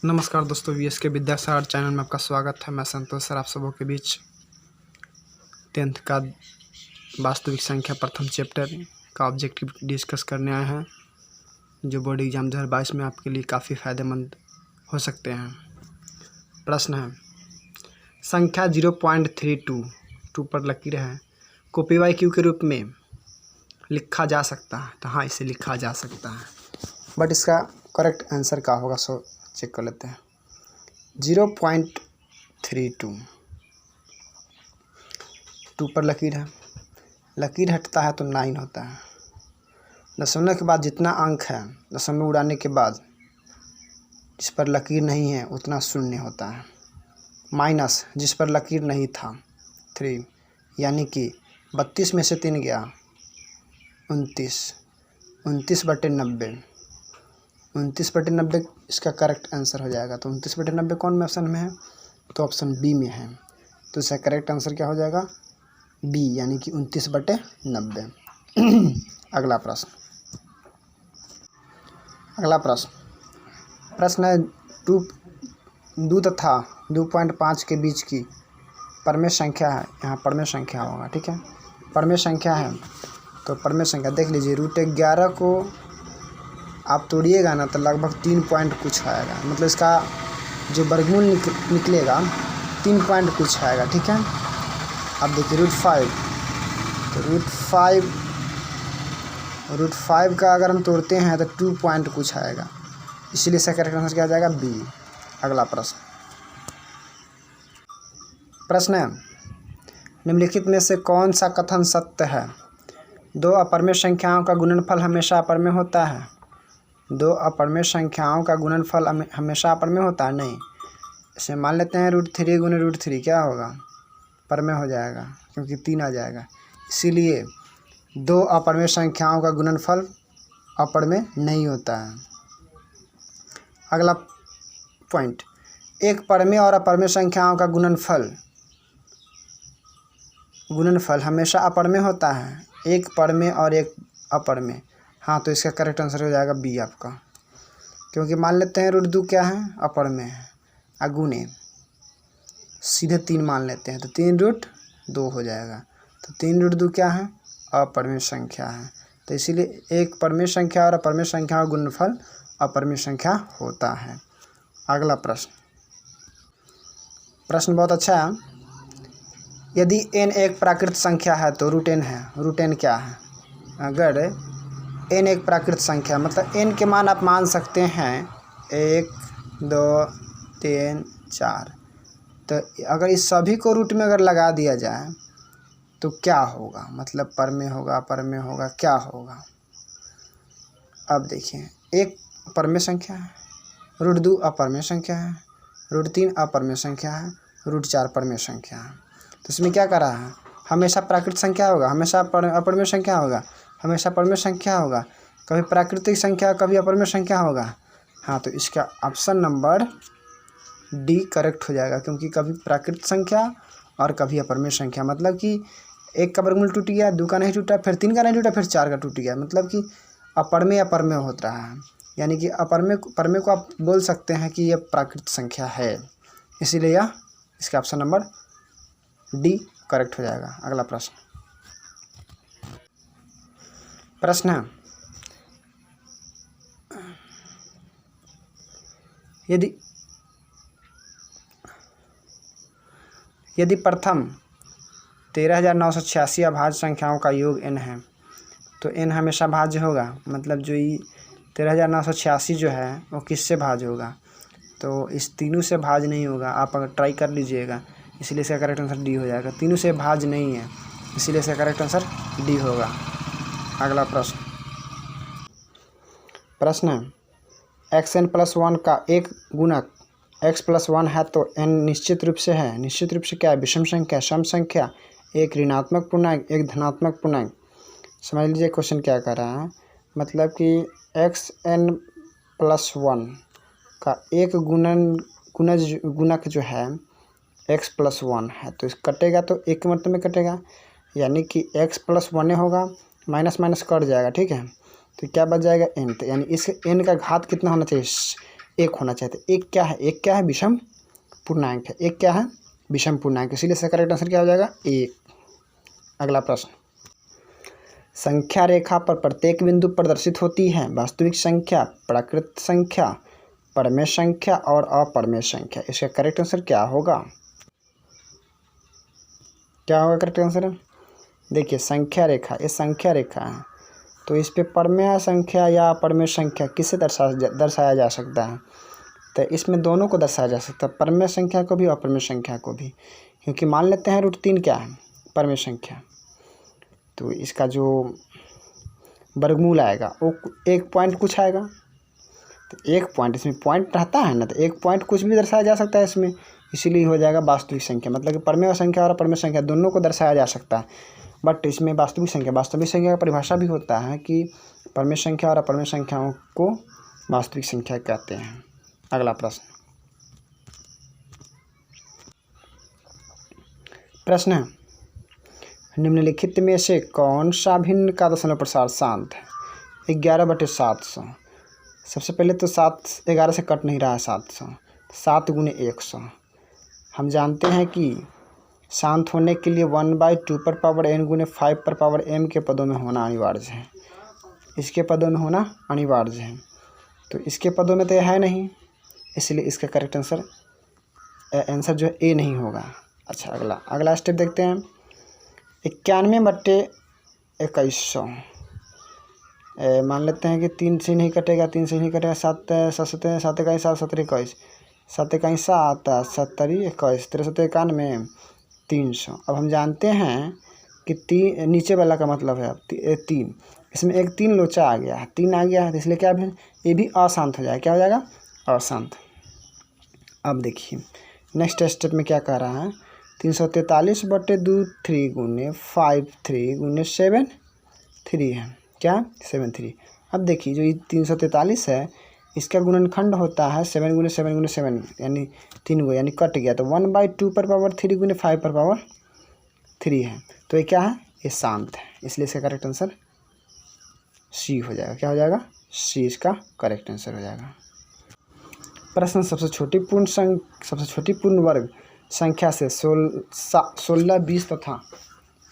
नमस्कार दोस्तों, वीएस के विद्यासागर चैनल में आपका स्वागत है। मैं संतोष सर आप सबों के बीच 10th का वास्तविक संख्या प्रथम चैप्टर का ऑब्जेक्टिव डिस्कस करने आए हैं, जो बोर्ड एग्जाम 2022 में आपके लिए काफ़ी फ़ायदेमंद हो सकते हैं। प्रश्न है, संख्या 0.322 पर लकीर है को PYQ के रूप में लिखा जा सकता है। तो हाँ, इसे लिखा जा सकता है, बट इसका करेक्ट आंसर क्या होगा सो चेक कर लेते हैं। 0.32 पर लकीर है, लकीर हटता है तो 9 होता है। दशमलव के बाद जितना अंक है, दशमलव उड़ाने के बाद जिस पर लकीर नहीं है उतना शून्य होता है। माइनस जिस पर लकीर नहीं था 3, यानी कि 32 में से 3 गया 29, 29/90, 29/90 इसका करेक्ट आंसर हो जाएगा। तो 29/90 कौन में ऑप्शन में है? तो ऑप्शन बी में है। तो इसका करेक्ट आंसर क्या हो जाएगा? बी, यानी कि 29/90। अगला प्रश्न है 2 तथा 2.5 के बीच की परमेय संख्या है। यहाँ परमेय संख्या होगा, ठीक है। परमेय संख्या है तो परमेय संख्या देख लीजिए। √11 को आप तोड़िएगा ना तो लगभग 3 पॉइंट कुछ आएगा, मतलब इसका जो वर्गमूल निकलेगा 3 पॉइंट कुछ आएगा, ठीक है। अब देखिए √5, तो √5 का अगर हम तोड़ते हैं तो 2 पॉइंट कुछ आएगा, इसीलिए इसका करेक्ट आंसर क्या आ जाएगा? बी। अगला प्रश्न है, निम्नलिखित में से कौन सा कथन सत्य है? 2 अपरमेय संख्याओं का गुणनफल हमेशा अपरमेय होता है। 2 अपरमेय संख्याओं का गुणनफल हमेशा अपरमेय होता है? नहीं। इसे मान लेते हैं √3 गुने √3 क्या होगा? परमेय हो जाएगा, क्योंकि 3 आ जाएगा। इसीलिए 2 अपरमेय संख्याओं का गुणनफल अपरमेय नहीं होता है। अगला पॉइंट, एक परमेय और अपरमेय संख्याओं का गुणनफल हमेशा अपरमेय होता है। एक परमेय और एक अपरमेय। हाँ, तो इसका करेक्ट आंसर हो जाएगा बी आपका, क्योंकि मान लेते हैं √2 क्या है? अपरमेय है। अगुने सीधे 3 मान लेते हैं तो 3√2 हो जाएगा। तो 3√2 क्या है? अपरमेय संख्या है। तो इसीलिए एक परमेय संख्या और अपरमेय संख्या का गुणनफल अपरमेय संख्या होता है। अगला प्रश्न बहुत अच्छा है। यदि n एक प्राकृत संख्या है तो √n है। √n क्या है? अगर n एक प्राकृत संख्या, मतलब n के मान आप मान सकते हैं 1, 2, 3, 4, तो अगर इस सभी को रूट में अगर लगा दिया जाए तो क्या होगा? मतलब परमेय होगा, अपरमेय होगा, क्या होगा? अब देखिए, एक परमेय संख्या है, √2 अपरमेय संख्या है, √3 अपरमेय संख्या है, √4 परमेय संख्या है। तो इसमें क्या कर रहा है? हमेशा प्राकृतिक संख्या होगा, हमेशा अपरमेय संख्या होगा, हमेशा परमेय संख्या होगा, कभी प्राकृतिक संख्या कभी अपरमेय संख्या होगा। हाँ, तो इसका ऑप्शन नंबर डी करेक्ट हो जाएगा, क्योंकि कभी प्राकृतिक संख्या और कभी अपरमेय संख्या। मतलब कि 1 का वर्गमूल टूट गया, 2 का नहीं टूटा, फिर 3 का नहीं टूटा, फिर 4 का टूट गया। मतलब कि अपरमेय होता रहा है, यानी कि परमेय को आप बोल सकते हैं कि यह प्राकृतिक संख्या है। इसीलिए यह इसका ऑप्शन नंबर डी करेक्ट हो जाएगा। अगला प्रश्न है, यदि प्रथम 13,986 अभाज्य संख्याओं का योग n है तो n हमेशा भाज्य होगा। मतलब जो ये 13,986 जो है वो किससे भाज्य होगा? तो इस तीनों से भाज्य नहीं होगा। आप अगर ट्राई कर लीजिएगा, इसलिए इसका करेक्ट आंसर डी हो जाएगा। तीनों से भाज्य नहीं है, इसीलिए इसका करेक्ट आंसर डी होगा। अगला प्रश्न है, xn+1 का एक गुणक x+1 है तो n निश्चित रूप से है। निश्चित रूप से क्या है? विषम संख्या, सम संख्या, एक ऋणात्मक पूर्णांक, एक धनात्मक पूर्णांक। समझ लीजिए क्वेश्चन क्या कर रहा है। मतलब कि xn+1 का एक गुणक जो है x+1 है, तो कटेगा तो एक के मतलब में कटेगा, यानी कि x+1 होगा, माइनस माइनस कट जाएगा, ठीक है। तो क्या बच जाएगा? n। तो यानी इस n का घात कितना होना चाहिए? एक होना चाहिए। तो एक क्या है? एक क्या है? विषम पूर्णांक है। एक क्या है? विषम पूर्णांक, इसीलिए इसका करेक्ट आंसर क्या हो जाएगा? एक। अगला प्रश्न, संख्या रेखा पर प्रत्येक बिंदु प्रदर्शित होती है वास्तविक संख्या, प्राकृत संख्या, परमेय संख्या और अपरमेय संख्या। इसका करेक्ट आंसर क्या होगा? क्या होगा करेक्ट आंसर? देखिए संख्या रेखा, ये संख्या रेखा है, तो इस पे परमेय संख्या या अपरमेय संख्या किससे दर्शाया जा सकता है? तो इसमें दोनों को दर्शाया जा सकता है, परमेय संख्या को भी अपरमेय संख्या को भी। क्योंकि मान लेते हैं √3 क्या है? परमेय संख्या। तो इसका जो वर्गमूल आएगा वो 1 पॉइंट कुछ आएगा। तो 1 पॉइंट, इसमें पॉइंट रहता है ना, तो 1 पॉइंट कुछ भी दर्शाया जा सकता है इसमें, इसीलिए हो जाएगा वास्तविक संख्या। मतलब कि परमेय संख्या और अपरमेय संख्या दोनों को दर्शाया जा सकता है, बट इसमें वास्तविक संख्या का परिभाषा भी होता है कि परमेय संख्या और अपरमेय संख्याओं को वास्तविक संख्या कहते हैं। अगला प्रश्न है, निम्नलिखित में से कौन सा भिन्न का दशमलव प्रसार शांत है? 11/700। सबसे पहले तो 7 11 से कट नहीं रहा है 700। 7 × 100 हम जानते हैं कि शांत होने के लिए 1/2 पर पावर n × 5 पर पावर m के पदों में होना अनिवार्य है। इसके पदों में होना अनिवार्य है, तो इसके पदों में तो यह है नहीं, इसलिए इसका करेक्ट आंसर जो है ए नहीं होगा। अच्छा अगला स्टेप देखते हैं। 91/2100 मान लेते हैं कि 3 से नहीं कटेगा, 3 से नहीं कटेगा, 7 7 7 इकाई 7 7 21 7 इकाई 7 7 21 9391 300। अब हम जानते हैं कि नीचे वाला का मतलब है 3, इसमें एक 3 लोचा आ गया है, 3 आ गया है, तो इसलिए क्या भी ये भी अशांत हो जाएगा। क्या हो जाएगा? अशांत। अब देखिए नेक्स्ट स्टेप में क्या कह रहा है, 343/2 3 × 5 3 × 7 3 है, क्या 7 3। अब देखिए जो ये 343 है, इसका गुणनखंड होता है 7 × 7 × 7 यानी 3 गो, यानी कट गया, तो 1/2 पर पावर 3 × 5 पर पावर 3 है। तो ये क्या है? ये शांत है, इसलिए इसका करेक्ट आंसर सी हो जाएगा। क्या हो जाएगा? सी इसका करेक्ट आंसर हो जाएगा। प्रश्न, सबसे छोटी पूर्ण वर्ग संख्या से 16 20 तथा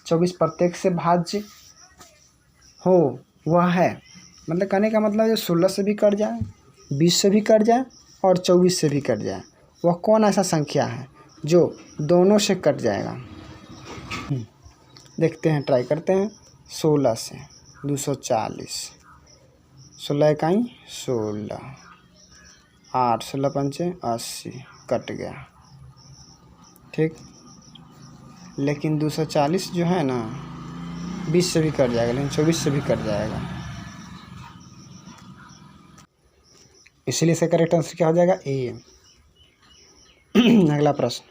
24 प्रत्येक से भाज्य हो वह है। मतलब कहने का मतलब जो 16 से भी कट जाए, 20 से भी कट जाए और 24 से भी कट जाए, वह कौन ऐसा संख्या है जो दोनों से कट जाएगा? देखते हैं, ट्राई करते हैं। 16 से 240, 16 इकाई 16, 8 16 पंचे 80, कट गया, ठीक। लेकिन 240 जो है ना 20 से भी कट जाएगा, लेकिन 24 से भी कट जाएगा, इसलिए इसका करेक्ट आंसर क्या हो जाएगा? ए। अगला प्रश्न,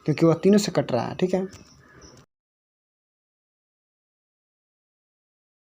क्योंकि वह तीनों से कट रहा है, ठीक है।